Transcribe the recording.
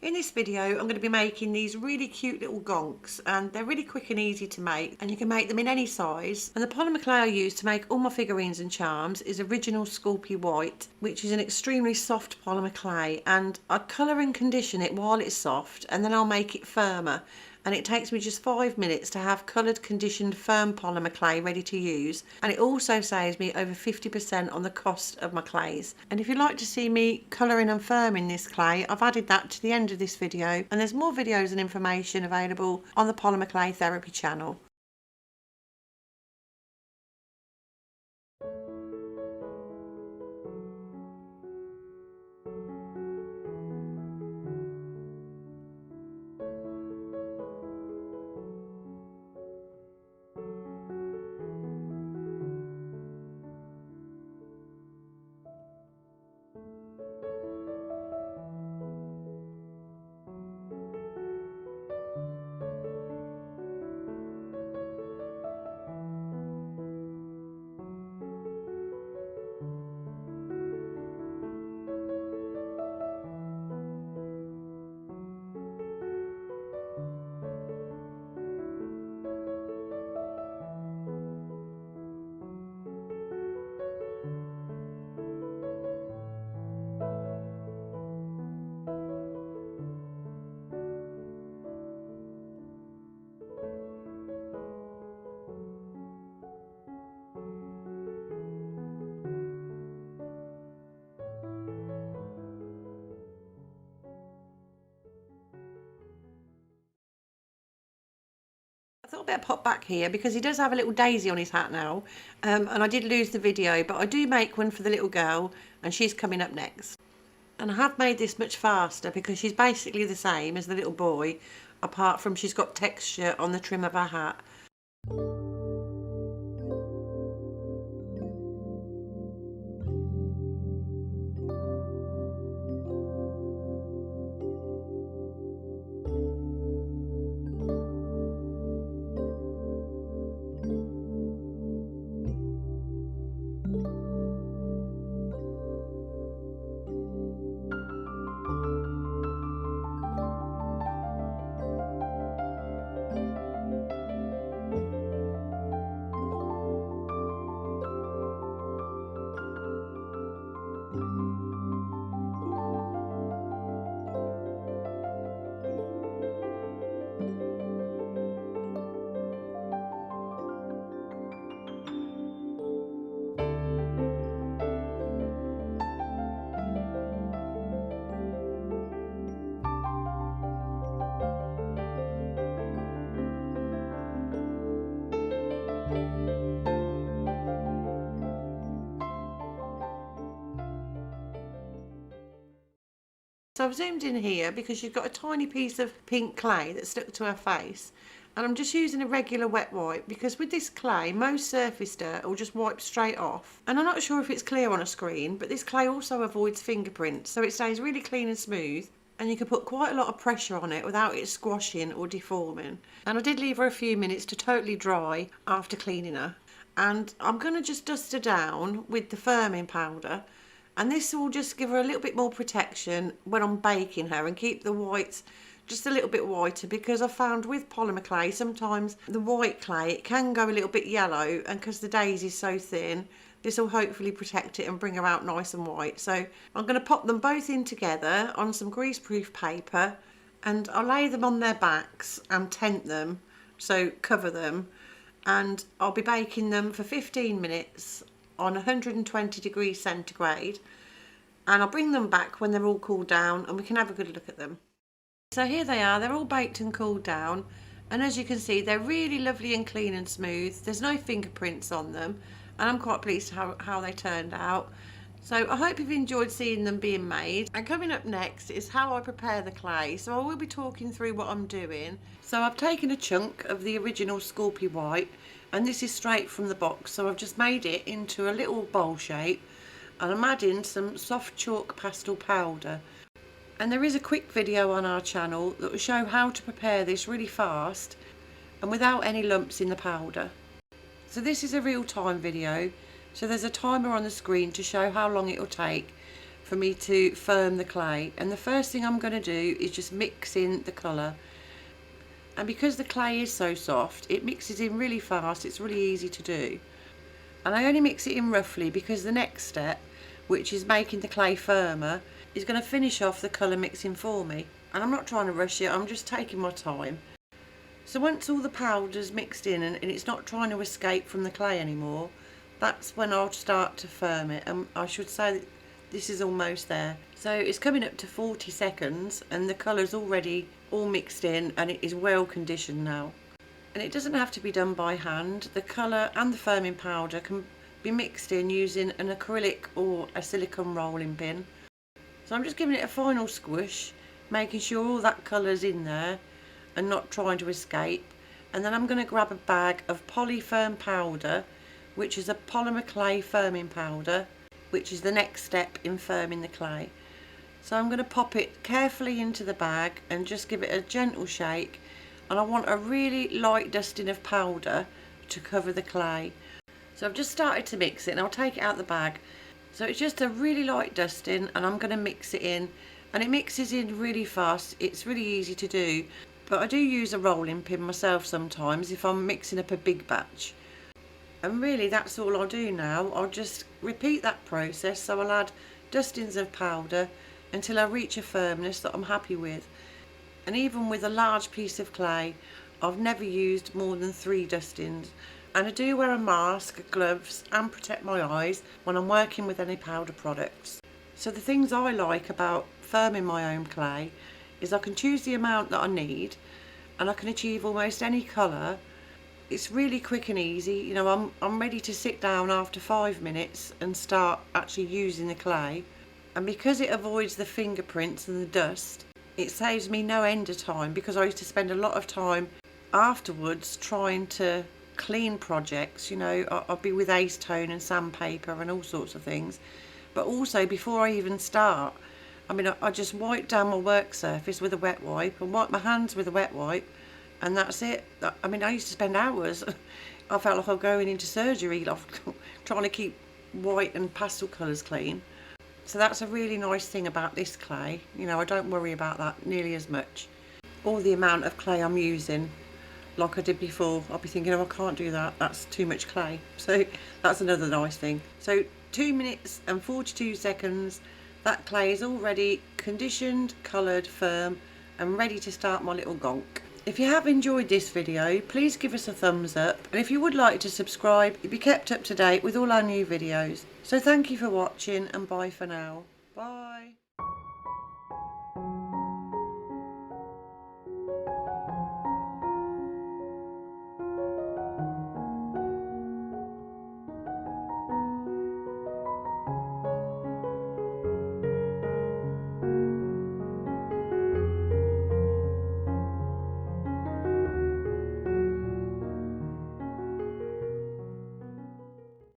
In this video I'm going to be making these really cute little gonks, and they're really quick and easy to make, and you can make them in any size. And the polymer clay I use to make all my figurines and charms is original SCULPEY white, which is an extremely soft polymer clay, and I colour and condition it while it's soft and then I'll make it firmer. And it takes me just 5 minutes to have coloured, conditioned, firm polymer clay ready to use. And it also saves me over 50% on the cost of my clays. And if you'd like to see me colouring and firming this clay, I've added that to the end of this video. And there's more videos and information available on the Polymer Clay Therapy channel. I thought I'd better pop back here because he does have a little daisy on his hat now, and I did lose the video, but I do make one for the little girl and she's coming up next. And I have made this much faster because she's basically the same as the little boy, apart from she's got texture on the trim of her hat. So I've zoomed in here because she's got a tiny piece of pink clay that's stuck to her face, and I'm just using a regular wet wipe because with this clay most surface dirt will just wipe straight off. And I'm not sure if it's clear on a screen, but this clay also avoids fingerprints, so it stays really clean and smooth, and you can put quite a lot of pressure on it without it squashing or deforming. And I did leave her a few minutes to totally dry after cleaning her, and I'm going to just dust her down with the firming powder. And this will just give her a little bit more protection when I'm baking her and keep the whites just a little bit whiter, because I've found with polymer clay sometimes the white clay, it can go a little bit yellow, and because the daisy is so thin, this will hopefully protect it and bring her out nice and white. So I'm going to pop them both in together on some greaseproof paper, and I'll lay them on their backs and tent them, so cover them, and I'll be baking them for 15 minutes on 120 degrees centigrade, and I'll bring them back when they're all cooled down and we can have a good look at them. So here they are, they're all baked and cooled down, and as you can see they're really lovely and clean and smooth. There's no fingerprints on them, and I'm quite pleased how they turned out. So I hope you've enjoyed seeing them being made. And coming up next is how I prepare the clay. So I will be talking through what I'm doing. So I've taken a chunk of the original SCULPEY white, and this is straight from the box, so I've just made it into a little bowl shape, and I'm adding some soft chalk pastel powder. And there is a quick video on our channel that will show how to prepare this really fast and without any lumps in the powder. So this is a real-time video, so there's a timer on the screen to show how long it will take, for me to firm the clay, and the first thing I'm going to do is just mix in the colour. And because the clay is so soft, it mixes in really fast, it's really easy to do. And I only mix it in roughly because the next step, which is making the clay firmer, is going to finish off the colour mixing for me. And I'm not trying to rush it, I'm just taking my time. So once all the powder's mixed in and it's not trying to escape from the clay anymore, that's when I'll start to firm it. And I should say that this is almost there. So it's coming up to 40 seconds and the colour's already all mixed in and it is well conditioned now. And it doesn't have to be done by hand. The colour and the firming powder can be mixed in using an acrylic or a silicone rolling pin. So I'm just giving it a final squish, making sure all that colour's in there and not trying to escape. And then I'm going to grab a bag of POLYFIRM powder, which is a polymer clay firming powder, which is the next step in firming the clay. So I'm going to pop it carefully into the bag and just give it a gentle shake, and I want a really light dusting of powder to cover the clay. So I've just started to mix it and I'll take it out of the bag. So it's just a really light dusting and I'm going to mix it in, and it mixes in really fast. It's really easy to do, but I do use a rolling pin myself sometimes if I'm mixing up a big batch. And really that's all I'll do now. I'll just repeat that process, so I'll add dustings of powder until I reach a firmness that I'm happy with. And even with a large piece of clay, I've never used more than 3 dustings. And I do wear a mask, gloves and protect my eyes when I'm working with any powder products. So the things I like about firming my own clay is I can choose the amount that I need and I can achieve almost any colour. It's really quick and easy. You know, I'm ready to sit down after 5 minutes and start actually using the clay. And because it avoids the fingerprints and the dust, it saves me no end of time, because I used to spend a lot of time afterwards trying to clean projects. You know, I'd be with acetone and sandpaper and all sorts of things. But also before I even start, I mean, I just wipe down my work surface with a wet wipe and wipe my hands with a wet wipe, and that's it. I mean, I used to spend hours. I felt like I was going into surgery, like, trying to keep white and pastel colours clean. So that's a really nice thing about this clay. You know, I don't worry about that nearly as much. Or the amount of clay I'm using, like I did before. I'll be thinking, oh, I can't do that, that's too much clay. So that's another nice thing. So 2 minutes and 42 seconds, that clay is already conditioned, coloured, firm and ready to start my little gonk. If you have enjoyed this video, please give us a thumbs up, and if you would like to subscribe, you'll be kept up to date with all our new videos. So thank you for watching and bye for now.